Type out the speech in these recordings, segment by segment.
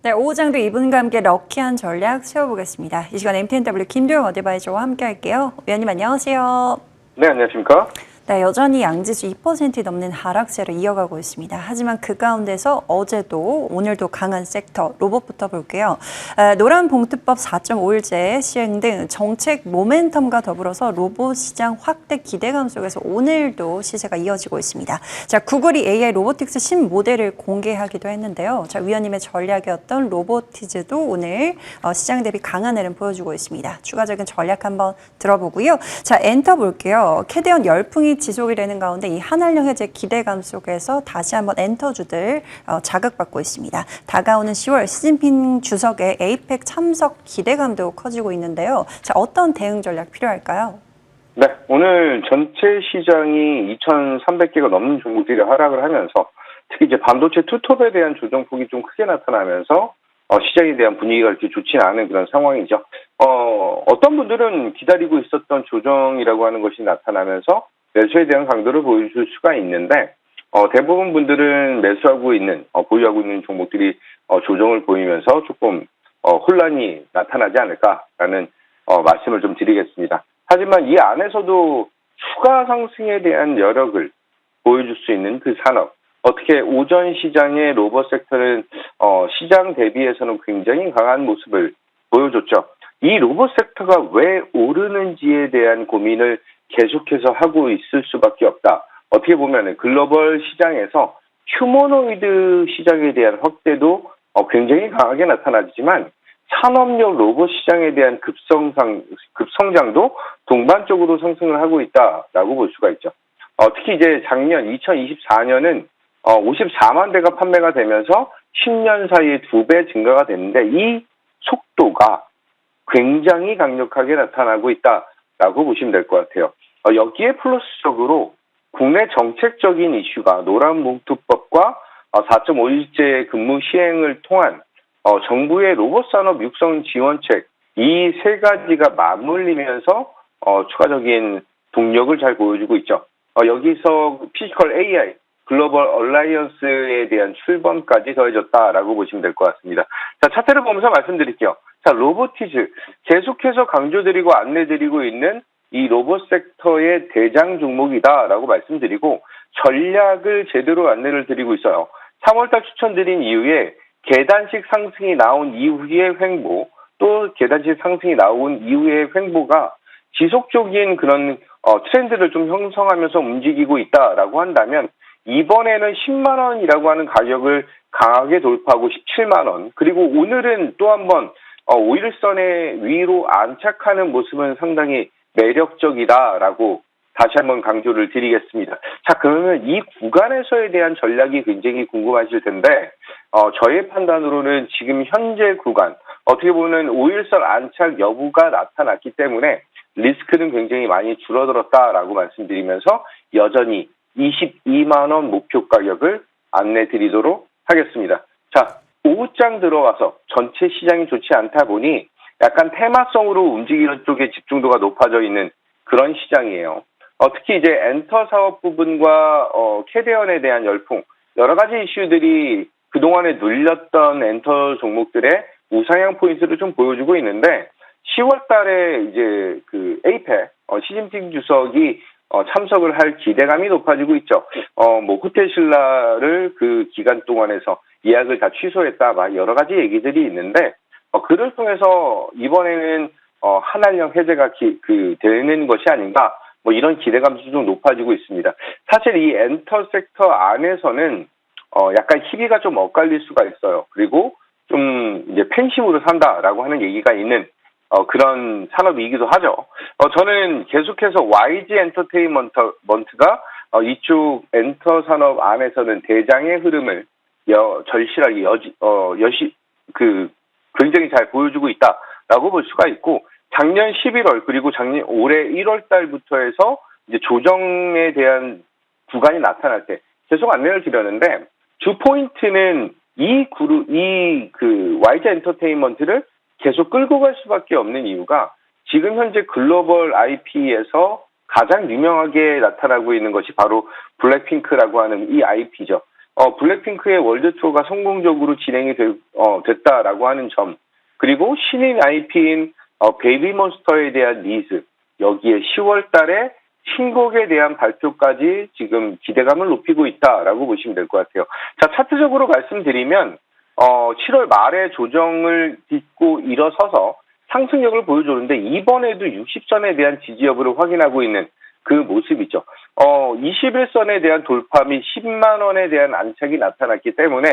네, 오후장도 이분과 함께 럭키한 전략 세워보겠습니다. 이 시간 MTNW 김도영 어드바이저와 함께 할게요. 위원님 안녕하세요. 네, 안녕하십니까? 네, 여전히 양지수 2% 넘는 하락세를 이어가고 있습니다. 하지만 그 가운데서 어제도 오늘도 강한 섹터 로봇부터 볼게요. 노란 봉투법 4.5일제 시행 등 정책 모멘텀과 더불어서 로봇 시장 확대 기대감 속에서 오늘도 시세가 이어지고 있습니다. 자, 구글이 AI 로보틱스 신모델을 공개하기도 했는데요. 자, 위원님의 전략이었던 로보티즈도 오늘 시장 대비 강한 흐름 보여주고 있습니다. 추가적인 전략 한번 들어보고요. 자, 엔터 볼게요. 캐대언 열풍이 지속이 되는 가운데 이 한한령 해제 기대감 속에서 다시 한번 엔터주들 자극받고 있습니다. 다가오는 10월 시진핑 주석의 에이펙 참석 기대감도 커지고 있는데요. 자, 어떤 대응 전략 필요할까요? 네, 오늘 전체 시장이 2,300개가 넘는 종목들이 하락을 하면서 특히 이제 반도체 투톱에 대한 조정폭이 좀 크게 나타나면서 시장에 대한 분위기가 이렇게 좋지는 않은 그런 상황이죠. 어떤 분들은 기다리고 있었던 조정이라고 하는 것이 나타나면서 매수에 대한 강도를 보여줄 수가 있는데 대부분 분들은 매수하고 있는 보유하고 있는 종목들이 조정을 보이면서 조금 혼란이 나타나지 않을까라는 말씀을 좀 드리겠습니다. 하지만 이 안에서도 추가 상승에 대한 여력을 보여줄 수 있는 그 산업, 어떻게 오전 시장의 로봇 섹터는 시장 대비해서는 굉장히 강한 모습을 보여줬죠. 이 로봇 섹터가 왜 오르는지에 대한 고민을 계속해서 하고 있을 수밖에 없다. 어떻게 보면 글로벌 시장에서 휴머노이드 시장에 대한 확대도 굉장히 강하게 나타나지만 산업용 로봇 시장에 대한 급성장도 동반적으로 상승을 하고 있다라고 볼 수가 있죠. 특히 이제 작년 2024년은 54만 대가 판매가 되면서 10년 사이에 2배 증가가 됐는데 이 속도가 굉장히 강력하게 나타나고 있다라고 보시면 될 것 같아요. 여기에 플러스적으로 국내 정책적인 이슈가 노란봉투법과 4.5일제 근무 시행을 통한 정부의 로봇 산업 육성 지원책 이 세 가지가 맞물리면서 추가적인 동력을 잘 보여주고 있죠. 여기서 피지컬 AI 글로벌 얼라이언스에 대한 출범까지 더해졌다라고 보시면 될 것 같습니다. 자, 차트를 보면서 말씀드릴게요. 자, 로보티즈 계속해서 강조드리고 안내드리고 있는 이 로봇 섹터의 대장 종목이다라고 말씀드리고 전략을 제대로 안내를 드리고 있어요. 3월달 추천드린 이후에 계단식 상승이 나온 이후의 횡보, 또 계단식 상승이 나온 이후의 횡보가 지속적인 그런 트렌드를 좀 형성하면서 움직이고 있다라고 한다면 이번에는 10만 원이라고 하는 가격을 강하게 돌파하고 17만 원, 그리고 오늘은 또 한번 5일선의 위로 안착하는 모습은 상당히 매력적이다라고 다시 한번 강조를 드리겠습니다. 자, 그러면 이 구간에서에 대한 전략이 굉장히 궁금하실 텐데 저의 판단으로는 지금 현재 구간 어떻게 보면 5일선 안착 여부가 나타났기 때문에 리스크는 굉장히 많이 줄어들었다라고 말씀드리면서 여전히 22만 원 목표 가격을 안내 드리도록 하겠습니다. 자, 오후장 들어와서 전체 시장이 좋지 않다 보니 약간 테마성으로 움직이는 쪽에 집중도가 높아져 있는 그런 시장이에요. 특히 이제 엔터 사업 부분과 캐대언에 대한 열풍, 여러 가지 이슈들이 그동안에 눌렸던 엔터 종목들의 우상향 포인트를 좀 보여주고 있는데 10월 달에 이제 그 에이펙 시진핑 주석이 참석을 할 기대감이 높아지고 있죠. 뭐 호텔 신라를 그 기간 동안에서 예약을 다 취소했다, 막 여러 가지 얘기들이 있는데 그를 통해서 이번에는 한한령 해제가 되는 것이 아닌가, 뭐 이런 기대감도 좀 높아지고 있습니다. 사실 이 엔터 섹터 안에서는 약간 희비가 좀 엇갈릴 수가 있어요. 그리고 좀 이제 팬심으로 산다라고 하는 얘기가 있는 그런 산업이기도 하죠. 저는 계속해서 YG 엔터테인먼트가 이쪽 엔터 산업 안에서는 대장의 흐름을 절실하게 굉장히 잘 보여주고 있다라고 볼 수가 있고, 작년 11월 그리고 올해 1월 달부터 해서 이제 조정에 대한 구간이 나타날 때 계속 안내를 드렸는데 주 포인트는 YG 엔터테인먼트를 계속 끌고 갈 수밖에 없는 이유가 지금 현재 글로벌 IP에서 가장 유명하게 나타나고 있는 것이 바로 블랙핑크라고 하는 이 IP죠. 블랙핑크의 월드 투어가 성공적으로 진행이 됐다라고 하는 점, 그리고 신인 IP인 베이비몬스터에 대한 니즈, 여기에 10월 달에 신곡에 대한 발표까지 지금 기대감을 높이고 있다라고 보시면 될 것 같아요. 자, 차트적으로 말씀드리면 7월 말에 조정을 딛고 일어서서 상승력을 보여줬는데 이번에도 60선에 대한 지지 여부를 확인하고 있는 그 모습이죠. 21선에 대한 돌파 및 10만 원에 대한 안착이 나타났기 때문에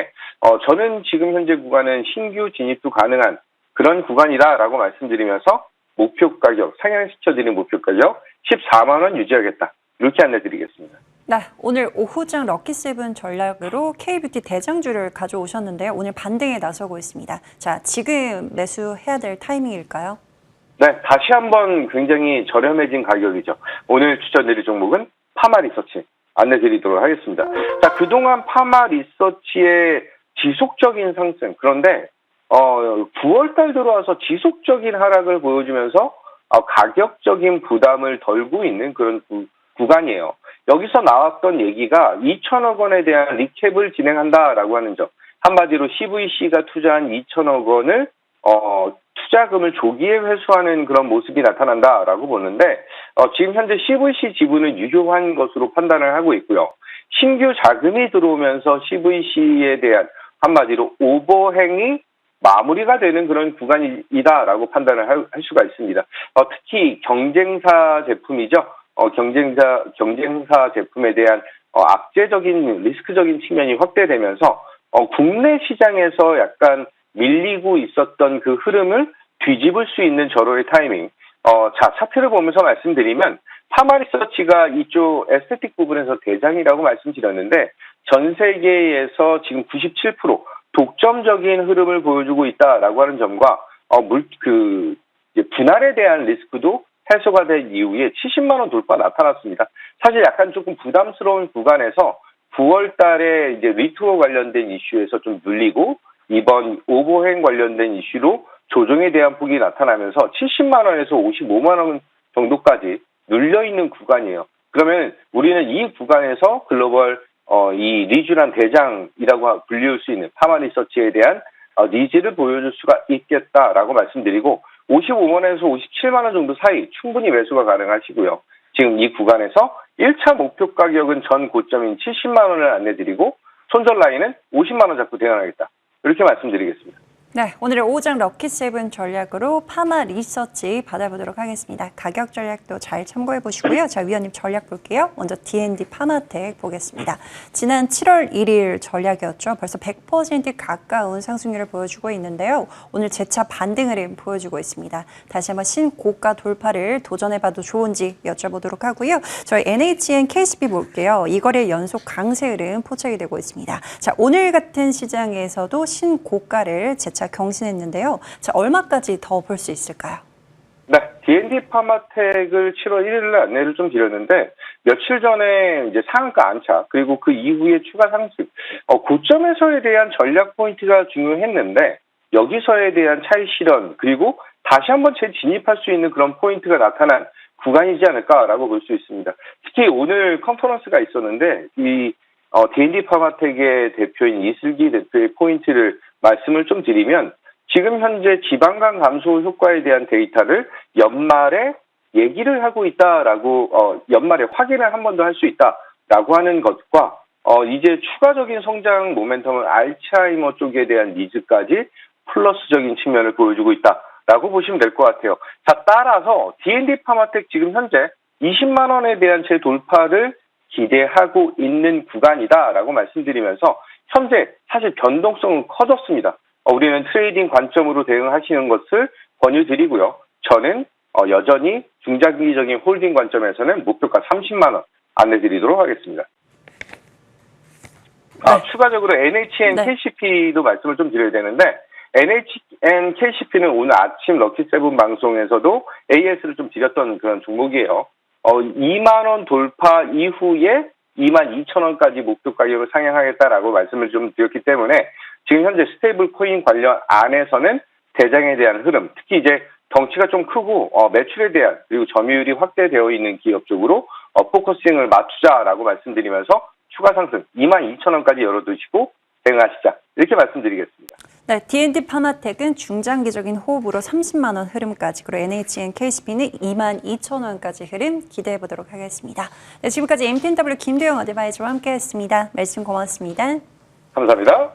저는 지금 현재 구간은 신규 진입도 가능한 그런 구간이다라고 말씀드리면서 목표 가격, 상향시켜드리는 목표 가격 14만 원 유지하겠다. 이렇게 안내드리겠습니다. 네, 오늘 오후장 럭키세븐 전략으로 K뷰티 대장주를 가져오셨는데요. 오늘 반등에 나서고 있습니다. 자, 지금 매수해야 될 타이밍일까요? 네, 다시 한번 굉장히 저렴해진 가격이죠. 오늘 추천드릴 종목은 파마리서치 안내드리도록 하겠습니다. 자, 그동안 파마리서치의 지속적인 상승, 그런데 9월달 들어와서 지속적인 하락을 보여주면서 가격적인 부담을 덜고 있는 그런 구간이에요. 여기서 나왔던 얘기가 2천억 원에 대한 리캡을 진행한다라고 하는 점. 한마디로 CVC가 투자한 2천억 원을 투자금을 조기에 회수하는 그런 모습이 나타난다라고 보는데 지금 현재 CVC 지분은 유효한 것으로 판단을 하고 있고요. 신규 자금이 들어오면서 CVC에 대한 한마디로 오버행이 마무리가 되는 그런 구간이다라고 판단을 할 수가 있습니다. 특히 경쟁사 제품이죠. 경쟁사 제품에 대한 악재적인 리스크적인 측면이 확대되면서 국내 시장에서 약간 밀리고 있었던 그 흐름을 뒤집을 수 있는 절호의 타이밍. 자, 차트를 보면서 말씀드리면 파마리서치가 이쪽 에스테틱 부분에서 대장이라고 말씀드렸는데 전 세계에서 지금 97% 독점적인 흐름을 보여주고 있다라고 하는 점과 분할에 대한 리스크도 해소가 된 이후에 70만 원 돌파 나타났습니다. 사실 약간 조금 부담스러운 구간에서 9월 달에 이제 리투어 관련된 이슈에서 좀 눌리고 이번 오버행 관련된 이슈로 조정에 대한 폭이 나타나면서 70만 원에서 55만 원 정도까지 눌려 있는 구간이에요. 그러면 우리는 이 구간에서 글로벌 이 리쥬란 대장이라고 불릴 수 있는 파마리서치에 대한 니즈를 보여줄 수가 있겠다라고 말씀드리고 55만 원에서 57만 원 정도 사이 충분히 매수가 가능하시고요. 지금 이 구간에서 1차 목표 가격은 전 고점인 70만 원을 안내드리고 손절 라인은 50만 원 잡고 대응하겠다. 이렇게 말씀드리겠습니다. 네, 오늘의 오후장 럭키세븐 전략으로 파마 리서치 받아보도록 하겠습니다. 가격 전략도 잘 참고해 보시고요. 자, 위원님 전략 볼게요. 먼저 D&D 파마텍 보겠습니다. 지난 7월 1일 전략이었죠. 벌써 100% 가까운 상승률을 보여주고 있는데요. 오늘 재차 반등을 보여주고 있습니다. 다시 한번 신고가 돌파를 도전해봐도 좋은지 여쭤보도록 하고요. 저희 NHN KCP 볼게요. 이 거래 연속 강세 흐름 포착이 되고 있습니다. 자, 오늘 같은 시장에서도 신고가를 재차 경신했는데요. 자, 얼마까지 더 볼 수 있을까요? 네, D&D 파마텍을 7월 1일에 안내를 좀 드렸는데 며칠 전에 이제 상한가 안착 그리고 그 이후에 추가 상승 고점에서에 대한 전략 포인트가 중요했는데 여기서에 대한 차익 실현 그리고 다시 한번 재진입할 수 있는 그런 포인트가 나타난 구간이지 않을까라고 볼 수 있습니다. 특히 오늘 컨퍼런스가 있었는데 이 D&D 파마텍의 대표인 이슬기 대표의 포인트를 말씀을 좀 드리면 지금 현재 지방간 감소 효과에 대한 데이터를 연말에 얘기를 하고 있다라고 연말에 확인을 한 번 더 할 수 있다라고 하는 것과 이제 추가적인 성장 모멘텀은 알츠하이머 쪽에 대한 니즈까지 플러스적인 측면을 보여주고 있다라고 보시면 될 것 같아요. 자, 따라서 D&D 파마텍 지금 현재 20만 원에 대한 재돌파를 기대하고 있는 구간이다라고 말씀드리면서 현재 사실 변동성은 커졌습니다. 우리는 트레이딩 관점으로 대응하시는 것을 권유드리고요. 저는 여전히 중장기적인 홀딩 관점에서는 목표가 30만 원 안내드리도록 하겠습니다. 추가적으로 NHN KCP도 말씀을 좀 드려야 되는데 NHN KCP는 오늘 아침 럭키세븐 방송에서도 AS를 좀 드렸던 그런 종목이에요. 2만 원 돌파 이후에 2만 2천 원까지 목표 가격을 상향하겠다라고 말씀을 좀 드렸기 때문에 지금 현재 스테이블 코인 관련 안에서는 대장에 대한 흐름, 특히 이제 덩치가 좀 크고 매출에 대한 그리고 점유율이 확대되어 있는 기업 쪽으로 포커싱을 맞추자라고 말씀드리면서 추가 상승 22,000원까지 열어두시고 대응하시자 이렇게 말씀드리겠습니다. 네, D&D 파마텍은 중장기적인 호흡으로 30만 원 흐름까지, 그리고 NHN KCP는 22,000원까지 흐름 기대해 보도록 하겠습니다. 네, 지금까지 MTNW 김도영 어드바이저와 함께했습니다. 말씀 고맙습니다. 감사합니다.